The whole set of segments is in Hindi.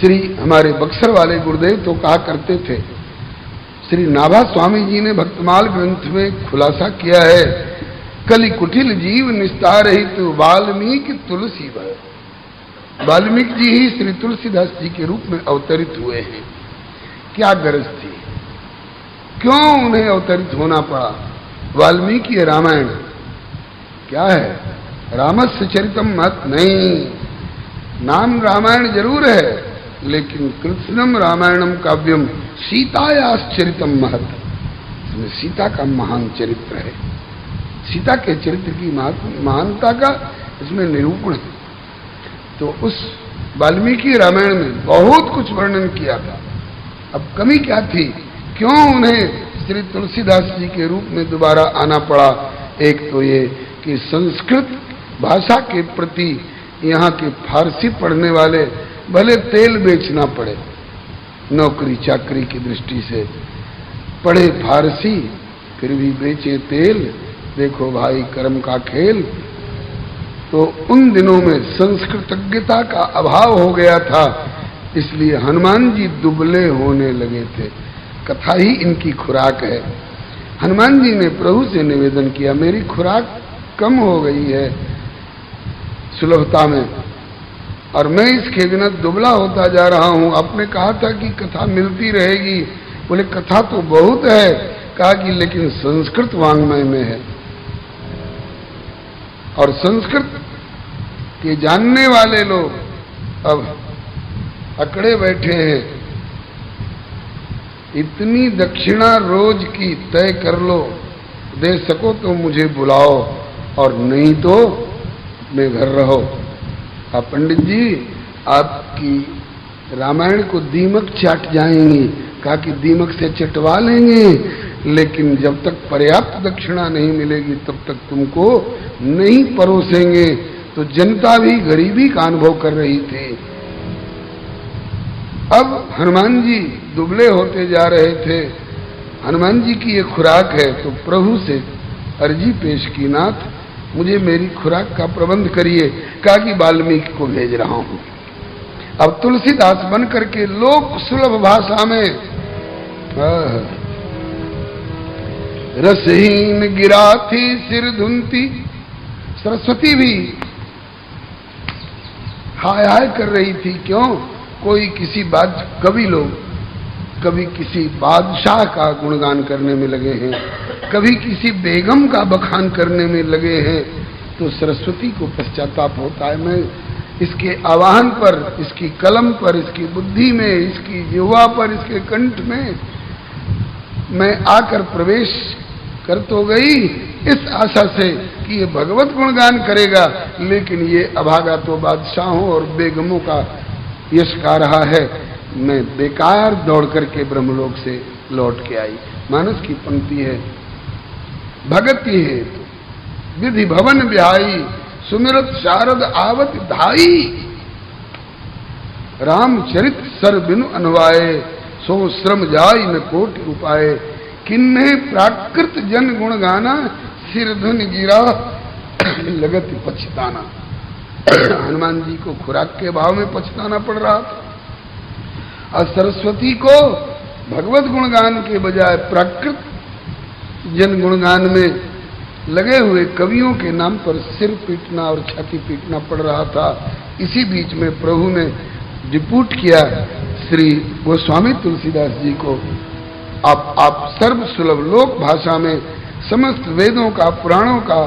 श्री हमारे बक्सर वाले गुरुदेव तो कहा करते थे, श्री नाभा स्वामी जी ने भक्तमाल ग्रंथ में खुलासा किया है, कलि कुटिल जीव निस्तार हित वाल्मीकि तुलसी भय। वाल्मीकि जी ही श्री तुलसीदास जी के रूप में अवतरित हुए हैं। क्या गरज थी, क्यों उन्हें अवतरित होना पड़ा? वाल्मीकि रामायण क्या है? रामस्य चरितम महत् नहीं, नाम रामायण जरूर है, लेकिन कृष्णम रामायणम काव्यम सीतायाश्चरितम महत्। इसमें सीता का महान चरित्र है, सीता के चरित्र की महानता का इसमें निरूपण है। तो उस वाल्मीकि रामायण में बहुत कुछ वर्णन किया था। अब कमी क्या थी, क्यों उन्हें श्री तुलसीदास जी के रूप में दोबारा आना पड़ा? एक तो ये कि संस्कृत भाषा के प्रति यहाँ के फारसी पढ़ने वाले भले तेल बेचना पड़े, नौकरी चाकरी की दृष्टि से पढ़े फारसी फिर भी बेचे तेल, देखो भाई कर्म का खेल। तो उन दिनों में संस्कृतज्ञता का अभाव हो गया था, इसलिए हनुमान जी दुबले होने लगे थे। कथा ही इनकी खुराक है। हनुमान जी ने प्रभु से निवेदन किया, मेरी खुराक कम हो गई है सुलभता में, और मैं इसके बिना दुबला होता जा रहा हूं। आपने कहा था कि कथा मिलती रहेगी, बोले कथा तो बहुत है, कहा कि लेकिन संस्कृत वांग्मय में है, और संस्कृत के जानने वाले लोग अब अकड़े बैठे हैं। इतनी दक्षिणा रोज की तय कर लो, दे सको तो मुझे बुलाओ, और नहीं तो मैं घर रहो। अब पंडित जी आपकी रामायण को दीमक चाट जाएंगी, कहा कि दीमक से चटवा लेंगे, लेकिन जब तक पर्याप्त दक्षिणा नहीं मिलेगी तब तक तुमको नहीं परोसेंगे। तो जनता भी गरीबी का अनुभव कर रही थी। अब हनुमान जी दुबले होते जा रहे थे, हनुमान जी की ये खुराक है, तो प्रभु से अर्जी पेश की, नाथ मुझे मेरी खुराक का प्रबंध करिए। कहा कि वाल्मीकि को भेज रहा हूं। अब तुलसीदास बन करके लोक सुलभ भाषा में रसहीन गिरा थी सिर धुनती, सरस्वती भी हाय हाय कर रही थी। क्यों? कोई किसी कवि लोग कभी किसी बादशाह का गुणगान करने में लगे हैं, कभी किसी बेगम का बखान करने में लगे हैं, तो सरस्वती को पश्चाताप होता है। मैं इसके आवाहन पर, इसकी कलम पर, इसकी बुद्धि में, इसकी जिह्वा पर, इसके कंठ में मैं आकर प्रवेश कर तो गई इस आशा से कि ये भगवत गुणगान करेगा, लेकिन ये अभागा तो बादशाहों और बेगमों का यश गा रहा है। मैं बेकार दौड़ करके ब्रह्मलोक से लौट के आई। मानस की पंक्ति है, भगति है विधि भवन बिहाई, सुमिरत शारद आवत धाई, रामचरित सर बिनु अनुवाए, सो श्रम जाई न कोटि उपाय, किन्ने प्राकृत जन गुण गाना, सिर धुन गिरा लगत पछताना। हनुमान जी को खुराक के भाव में पछताना पड़ रहा था, और सरस्वती को भगवत गुणगान के बजाय प्राकृत जन गुणगान में लगे हुए कवियों के नाम पर सिर पीटना और छाती पीटना पड़ रहा था। इसी बीच में प्रभु ने डिप्यूट किया श्री गोस्वामी तुलसीदास जी को, आप सर्व सुलभ लोक भाषा में समस्त वेदों का, पुराणों का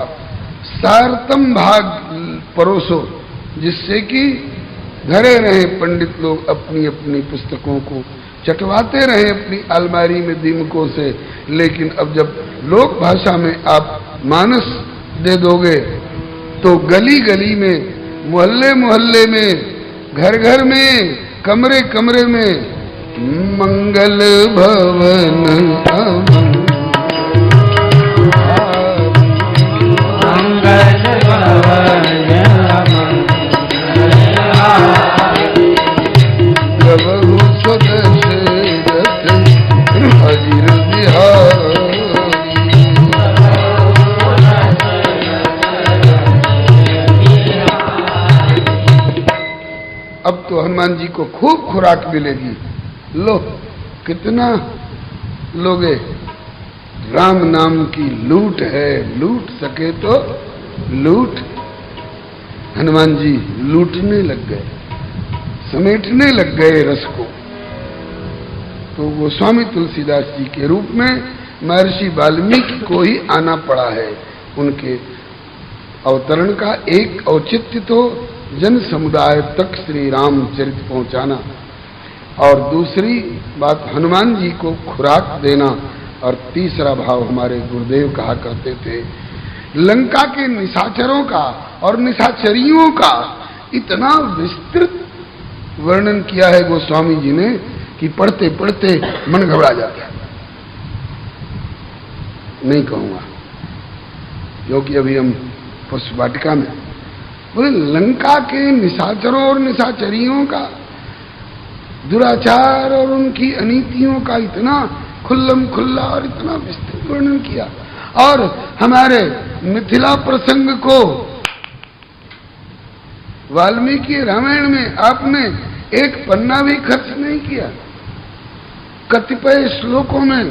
सारतम भाग परोसो, जिससे कि घरे रहे पंडित लोग अपनी अपनी पुस्तकों को चटवाते रहे अपनी अलमारी में दीमकों से। लेकिन अब जब लोक भाषा में आप मानस दे दोगे तो गली गली में, मोहल्ले मोहल्ले में, घर घर में, कमरे कमरे में मंगल भवन मंगल भवन प्रभु सदशरथ हरिर बिहारी। अब तो हनुमान जी को खूब खुराक मिलेगी। लो कितना लोगे, राम नाम की लूट है, लूट सके तो लूट। हनुमान जी लूटने लग गए, समेटने लग गए रस को। तो गोस्वामी तुलसीदास जी के रूप में महर्षि वाल्मीकि को ही आना पड़ा है। उनके अवतरण का एक औचित्य तो जन समुदाय तक श्री रामचरित पहुंचाना, और दूसरी बात हनुमान जी को खुराक देना, और तीसरा भाव हमारे गुरुदेव कहा करते थे, लंका के निशाचरों का और निशाचरियों का इतना विस्तृत वर्णन किया है गोस्वामी जी ने कि पढ़ते पढ़ते मन घबरा जाता है। नहीं कहूंगा क्योंकि अभी हम पुष्प वाटिका में बोले लंका के निशाचरों और निशाचरियों का दुराचार और उनकी अनीतियों का इतना खुल्लम खुल्ला और इतना विस्तृत वर्णन किया। और हमारे मिथिला प्रसंग को वाल्मीकि रामायण में आपने एक पन्ना भी खर्च नहीं किया, कतिपय श्लोकों में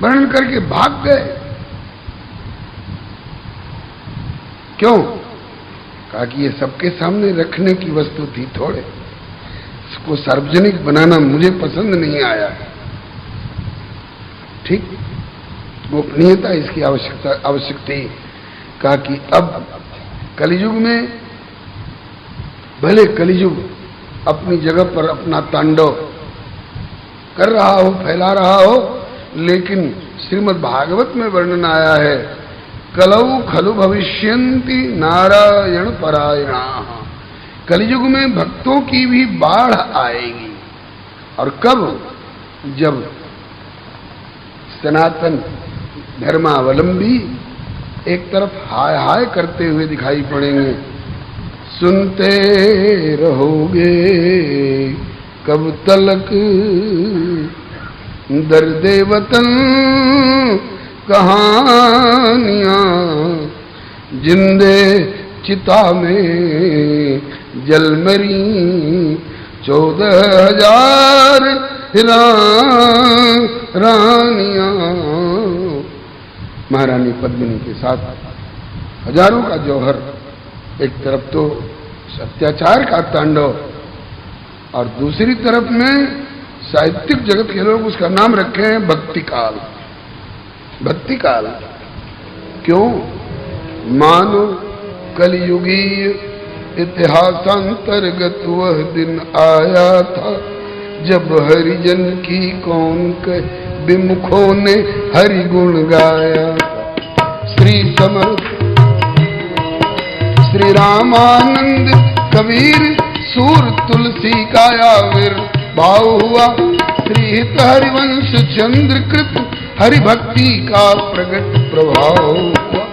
वर्णन करके भाग गए। क्यों? कहा कि ये सबके सामने रखने की वस्तु थी, थोड़े इसको सार्वजनिक बनाना मुझे पसंद नहीं आया। ठीक, गोपनीयता इसकी आवश्यक थी। कहा कि अब कलियुग में भले कलियुग अपनी जगह पर अपना तांडव कर रहा हो, फैला रहा हो, लेकिन श्रीमद् भागवत में वर्णन आया है, कलौ खलु भविष्यन्ति नारायण परायणा। कलियुग में भक्तों की भी बाढ़ आएगी। और कब? जब सनातन धर्मावलंबी एक तरफ हाय हाय करते हुए दिखाई पड़ेंगे, सुनते रहोगे कब तलक दर्दे वतन कहानियां, जिंदे चिता में जलमरी 14,000 रानियां। महारानी पद्मिनी के साथ हजारों का जौहर, एक तरफ तो अत्याचार का तांडव और दूसरी तरफ में साहित्यिक जगत के लोग उसका नाम रखे हैं भक्ति काल। भक्ति काल क्यों? मानो कलयुगीय इतिहासांतर्गत वह दिन आया था जब हरिजन की कौन के विमुखों ने हरि गुण गाया। श्री समर्थ श्री रामानंद कबीर सूर तुलसी का आविर्भाव हुआ। श्री हित हरिवंश चंद्रकृत हरि भक्ति का प्रगट प्रभाव हुआ।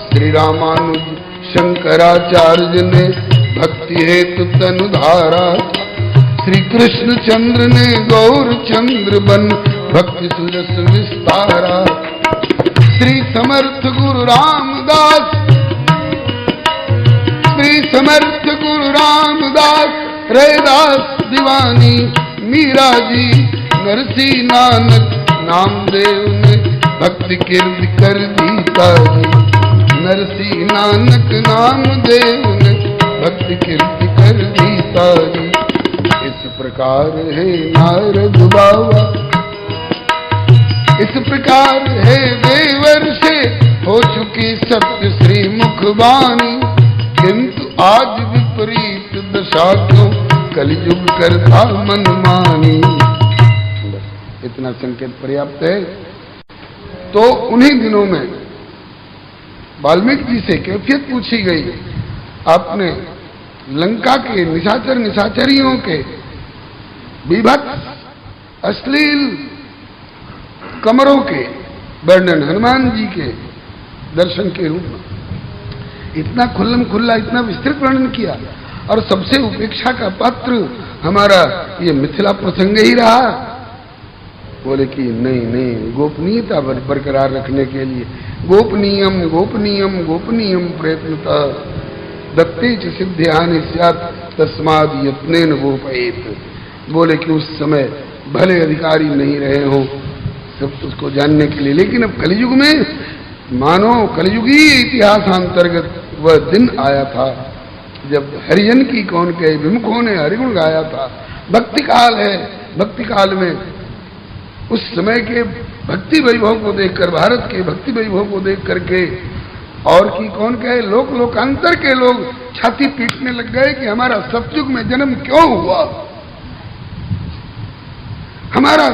श्री रामानुज शंकराचार्य ने भक्ति हेतु तनु धारा। श्री कृष्ण चंद्र ने गौर चंद्र बन भक्ति सुजस विस्तारा। श्री समर्थ गुरु रामदास, श्री समर्थ गुरु रामदास, रैदास दीवानी मीरा जी, नरसी नानक नामदेव ने भक्ति कीर्ति कर दी तारी। नरसी नानक नामदेव ने भक्ति कीर्ति कर दी तारी। इस प्रकार है नारद बाबा, इस प्रकार है देवर्षि हो चुकी सत्य श्री मुखबानी। किंतु आज विपरीत दशा क्यों कलियुग करता मनमानी। इतना संकेत पर्याप्त है। तो उन्हीं दिनों में वाल्मीकि जी से कैफियत पूछी गई, आपने लंका के निशाचर निशाचरियों के विभत्स अश्लील कमरों के वर्णन हनुमान जी के दर्शन के रूप में इतना खुल्लम खुल्ला, इतना विस्तृत वर्णन किया। और सबसे उपेक्षा का पात्र हमारा ये मिथिला प्रसंग ही रहा। बोले कि नहीं नहीं, गोपनीयता बरकरार रखने के लिए गोपनीयम गोपनीयम गोपनीयम प्रयत्नता दत्ते च सिद्ध्यानि स्यात् तस्माद् यत्नेन वोपयेत्। बोले कि उस समय भले अधिकारी नहीं रहे हों सब उसको जानने के लिए, लेकिन अब कलयुग में मानो कलयुगी इतिहासांतर्गत वह दिन आया था जब हरिजन की कौन कहे विमुखों ने हरिगुण गाया था। भक्ति काल है, भक्ति काल में उस समय के भक्ति वैभव को देखकर, भारत के भक्ति वैभव को देख करके और की कौन कहे लोक लोकांतर के लोग छाती पीटने लग गए कि हमारा सतयुग में जन्म क्यों हुआ, हमारा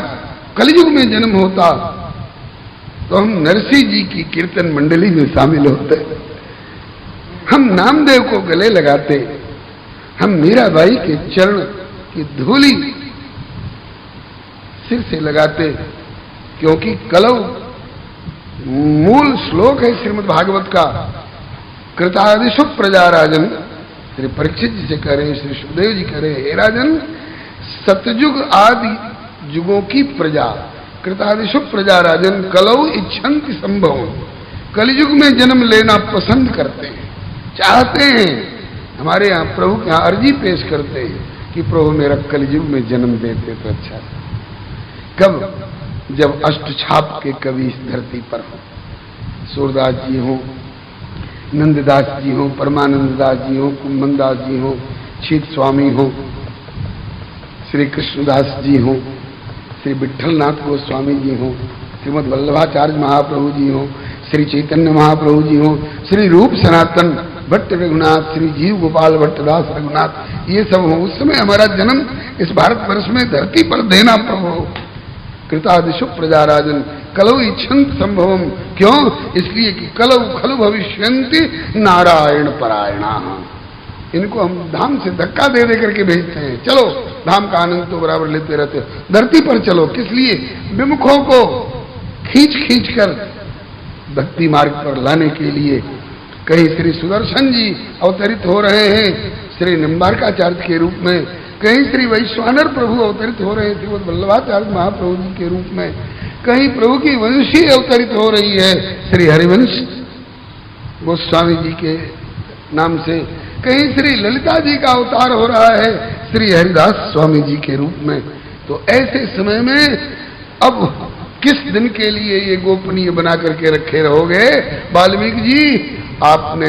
कलयुग में जन्म होता तो हम नरसिंह जी की कीर्तन मंडली में शामिल होते, हम नामदेव को गले लगाते, हम मीराबाई के चरण की धूली सिर से लगाते, क्योंकि कलौ मूल श्लोक है श्रीमद् भागवत का। कृतादिशु प्रजा राजन, श्री परीक्षित जी से कह रहे हैं, श्री सुखदेव जी कह रहे हैं, हे राजन सतयुग आदि युगों की प्रजा, कृतादिशु प्रजा राजन कलौ इच्छन्ति संभव, कलयुग में जन्म लेना पसंद करते हैं, चाहते हैं। हमारे यहाँ प्रभु के यहाँ अर्जी पेश करते हैं कि प्रभु मेरा कलयुग में जन्म देते तो अच्छा। कब? जब अष्टछाप के कवि इस धरती पर हो, सूरदास जी हो, नंददास जी हो, परमानंद दास जी हो, कुंभन दास जी हो, शीत स्वामी हो, श्री कृष्णदास जी हो, श्री विठलनाथ गोस्वामी जी हो, श्रीमद वल्लभाचार्य महाप्रभु जी हो, श्री चैतन्य महाप्रभु जी हो, श्री रूप सनातन भट्ट रघुनाथ, श्री जीव गोपाल भट्टदास रघुनाथ, ये सब हो। उस समय हमारा जन्म इस भारतवर्ष में धरती पर देना प्रभु। कृतादिशु प्रजा राजन कलौ इच्छन्ति संभवम, क्यों? इसलिए कि कलौ खलु भविष्यन्ति नारायण परायणा। इनको हम धाम से धक्का दे दे करके भेजते हैं, चलो धाम का आनंद तो बराबर लेते रहते हो, धरती पर चलो। किस लिए? विमुखों को खींच खींच कर भक्ति मार्ग पर लाने के लिए। कहीं श्री सुदर्शन जी अवतरित हो रहे हैं श्री निम्बारकाचार्य के रूप में, कहीं श्री वैश्वानर प्रभु अवतरित हो रहे हैं श्रीमद वल्लभाचार्य महाप्रभु जी के रूप में, कहीं प्रभु की वंशी अवतरित हो रही है श्री हरिवंश गोस्वामी जी के नाम से, कहीं श्री ललिता जी का अवतार हो रहा है श्री हरिदास स्वामी जी के रूप में। तो ऐसे समय में अब किस दिन के लिए ये गोपनीय बना करके रखे रहोगे? वाल्मीकि जी, आपने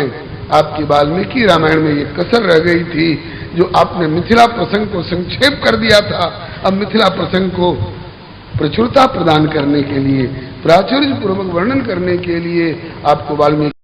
आपकी वाल्मीकि रामायण में ये कसर रह गई थी जो आपने मिथिला प्रसंग को संक्षेप कर दिया था। अब मिथिला प्रसंग को प्रचुरता प्रदान करने के लिए, प्राचुर्य पूर्वक वर्णन करने के लिए आपको वाल्मीकि